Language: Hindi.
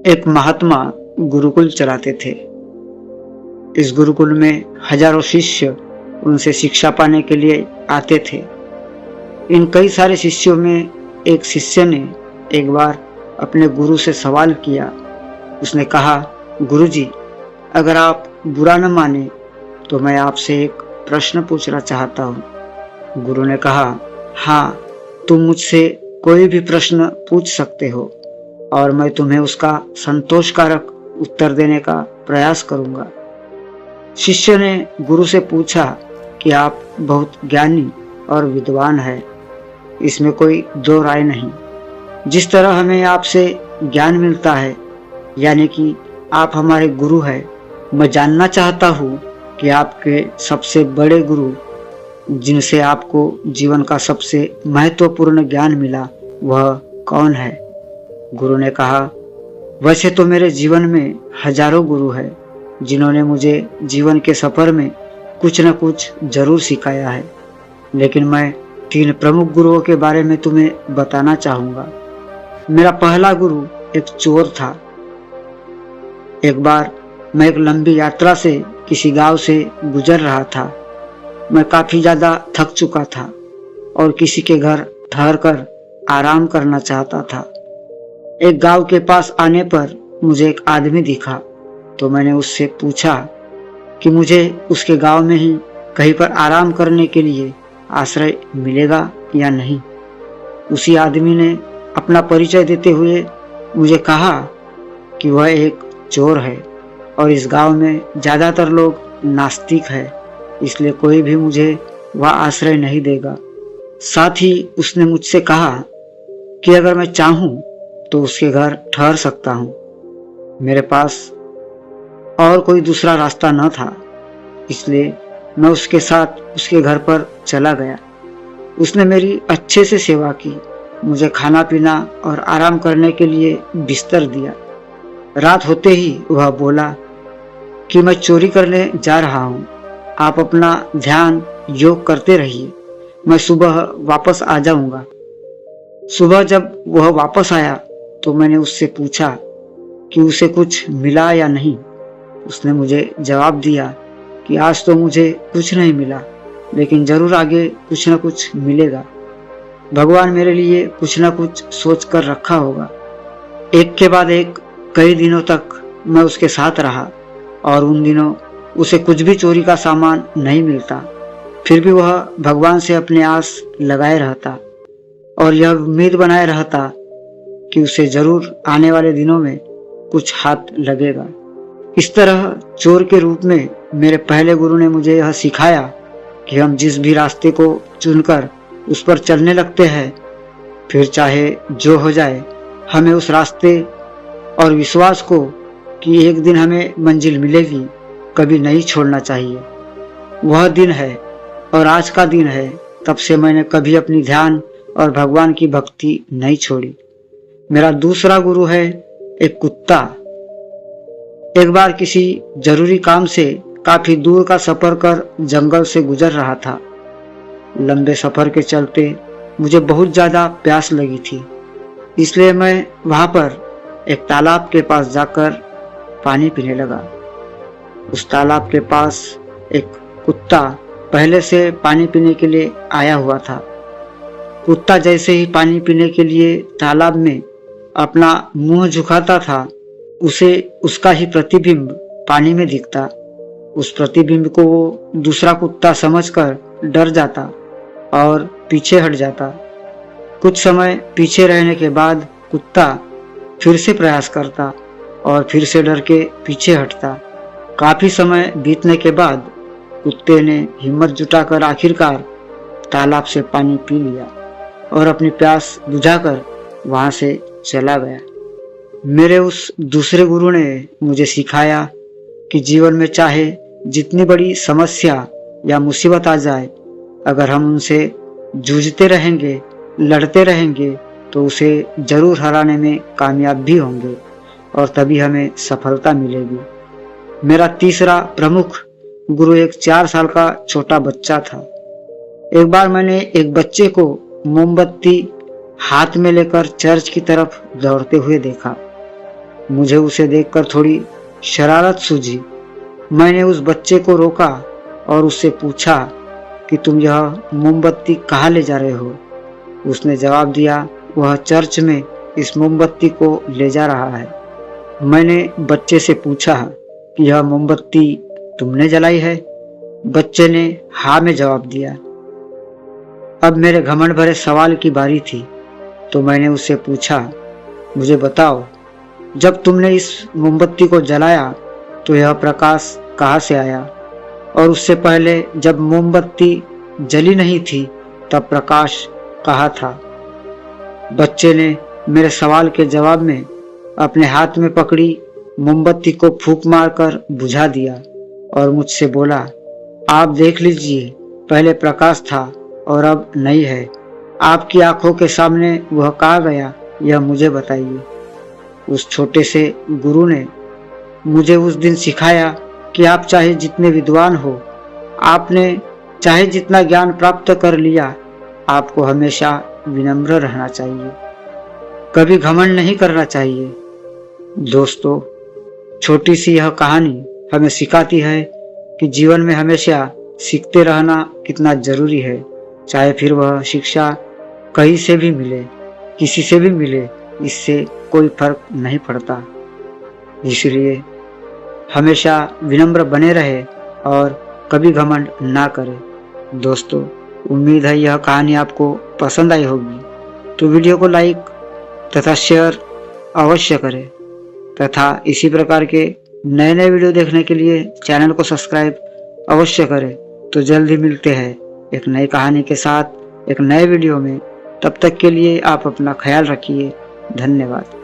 एक महात्मा गुरुकुल चलाते थे। इस गुरुकुल में हजारों शिष्य उनसे शिक्षा पाने के लिए आते थे। इन कई सारे शिष्यों में एक शिष्य ने एक बार अपने गुरु से सवाल किया। उसने कहा, गुरुजी, अगर आप बुरा न माने तो मैं आपसे एक प्रश्न पूछना चाहता हूँ। गुरु ने कहा, हाँ, तुम मुझसे कोई भी प्रश्न पूछ सकते हो और मैं तुम्हें उसका संतोषकारक उत्तर देने का प्रयास करूंगा। शिष्य ने गुरु से पूछा कि आप बहुत ज्ञानी और विद्वान हैं, इसमें कोई दो राय नहीं। जिस तरह हमें आपसे ज्ञान मिलता है, यानी कि आप हमारे गुरु हैं, मैं जानना चाहता हूँ कि आपके सबसे बड़े गुरु, जिनसे आपको जीवन का सबसे महत्वपूर्ण ज्ञान मिला, वह कौन है? गुरु ने कहा, वैसे तो मेरे जीवन में हजारों गुरु हैं, जिन्होंने मुझे जीवन के सफर में कुछ न कुछ जरूर सिखाया है, लेकिन मैं 3 प्रमुख गुरुओं के बारे में तुम्हें बताना चाहूंगा। मेरा पहला गुरु एक चोर था। एक बार मैं एक लंबी यात्रा से किसी गांव से गुजर रहा था। मैं काफी ज्यादा थक चुका था और किसी के घर ठहरकर आराम करना चाहता था। एक गांव के पास आने पर मुझे एक आदमी दिखा, तो मैंने उससे पूछा कि मुझे उसके गांव में ही कहीं पर आराम करने के लिए आश्रय मिलेगा या नहीं। उसी आदमी ने अपना परिचय देते हुए मुझे कहा कि वह एक चोर है और इस गांव में ज्यादातर लोग नास्तिक है, इसलिए कोई भी मुझे वह आश्रय नहीं देगा। साथ ही उसने मुझसे कहा कि अगर मैं चाहूं तो उसके घर ठहर सकता हूं। मेरे पास और कोई दूसरा रास्ता न था, इसलिए मैं उसके साथ उसके घर पर चला गया। उसने मेरी अच्छे से सेवा की, मुझे खाना पीना और आराम करने के लिए बिस्तर दिया। रात होते ही वह बोला कि मैं चोरी करने जा रहा हूँ, आप अपना ध्यान योग करते रहिए, मैं सुबह वापस आ जाऊंगा। सुबह जब वह वापस आया तो मैंने उससे पूछा कि उसे कुछ मिला या नहीं। उसने मुझे जवाब दिया कि आज तो मुझे कुछ नहीं मिला, लेकिन जरूर आगे कुछ न कुछ मिलेगा। भगवान मेरे लिए कुछ न कुछ सोच कर रखा होगा। एक के बाद एक कई दिनों तक मैं उसके साथ रहा और उन दिनों उसे कुछ भी चोरी का सामान नहीं मिलता। फिर भी वह भगवान से अपने आस लगाए रहता और यह उम्मीद बनाए रहता कि उसे जरूर आने वाले दिनों में कुछ हाथ लगेगा। इस तरह चोर के रूप में मेरे पहले गुरु ने मुझे यह सिखाया कि हम जिस भी रास्ते को चुनकर उस पर चलने लगते हैं, फिर चाहे जो हो जाए, हमें उस रास्ते और विश्वास को कि एक दिन हमें मंजिल मिलेगी कभी नहीं छोड़ना चाहिए। वह दिन है और आज का दिन है, तब से मैंने कभी अपनी ध्यान और भगवान की भक्ति नहीं छोड़ी। मेरा दूसरा गुरु है एक कुत्ता। एक बार किसी जरूरी काम से काफी दूर का सफर कर जंगल से गुजर रहा था। लंबे सफर के चलते मुझे बहुत ज्यादा प्यास लगी थी, इसलिए मैं वहां पर एक तालाब के पास जाकर पानी पीने लगा। उस तालाब के पास एक कुत्ता पहले से पानी पीने के लिए आया हुआ था। कुत्ता जैसे ही पानी पीने के लिए तालाब में अपना मुंह झुकाता था, उसे उसका ही प्रतिबिंब पानी में दिखता। उस प्रतिबिंब को वो दूसरा कुत्ता समझकर डर जाता और पीछे हट जाता। कुछ समय पीछे रहने के बाद कुत्ता फिर से प्रयास करता और फिर से डर के पीछे हटता। काफी समय बीतने के बाद कुत्ते ने हिम्मत जुटाकर आखिरकार तालाब से पानी पी लिया और अपनी प्यास बुझाकर वहां से चला गया। मेरे उस दूसरे गुरु ने मुझे सिखाया कि जीवन में चाहे जितनी बड़ी समस्या या मुसीबत आ जाए, अगर हम उनसे जूझते रहेंगे, लड़ते रहेंगे, तो उसे जरूर हराने में कामयाब भी होंगे और तभी हमें सफलता मिलेगी। मेरा तीसरा प्रमुख गुरु एक 4 साल का छोटा बच्चा था। एक बार मैंने एक बच्चे को मोमबत्ती हाथ में लेकर चर्च की तरफ दौड़ते हुए देखा। मुझे उसे देखकर थोड़ी शरारत सूझी। मैंने उस बच्चे को रोका और उससे पूछा कि तुम यह मोमबत्ती कहाँ ले जा रहे हो। उसने जवाब दिया, वह चर्च में इस मोमबत्ती को ले जा रहा है। मैंने बच्चे से पूछा कि यह मोमबत्ती तुमने जलाई है? बच्चे ने हाँ में जवाब दिया। अब मेरे घमंड भरे सवाल की बारी थी, तो मैंने उससे पूछा, मुझे बताओ, जब तुमने इस मोमबत्ती को जलाया तो यह प्रकाश कहाँ से आया? और उससे पहले जब मोमबत्ती जली नहीं थी तब प्रकाश कहाँ था? बच्चे ने मेरे सवाल के जवाब में अपने हाथ में पकड़ी मोमबत्ती को फूंक मारकर बुझा दिया और मुझसे बोला, आप देख लीजिए, पहले प्रकाश था और अब नहीं है। आपकी आंखों के सामने वह कहाँ गया, यह मुझे बताइए। उस छोटे से गुरु ने मुझे उस दिन सिखाया कि आप चाहे जितने विद्वान हो, आपने चाहे जितना ज्ञान प्राप्त कर लिया, आपको हमेशा विनम्र रहना चाहिए, कभी घमंड नहीं करना चाहिए। दोस्तों, छोटी सी यह कहानी हमें सिखाती है कि जीवन में हमेशा सीखते रहना कितना जरूरी है, चाहे फिर वह शिक्षा कहीं से भी मिले, किसी से भी मिले, इससे कोई फर्क नहीं पड़ता। इसलिए हमेशा विनम्र बने रहे और कभी घमंड ना करें। दोस्तों, उम्मीद है यह कहानी आपको पसंद आई होगी, तो वीडियो को लाइक तथा शेयर अवश्य करें तथा इसी प्रकार के नए नए वीडियो देखने के लिए चैनल को सब्सक्राइब अवश्य करें। तो जल्द ही मिलते हैं एक नई कहानी के साथ एक नए वीडियो में। तब तक के लिए आप अपना ख्याल रखिए। धन्यवाद।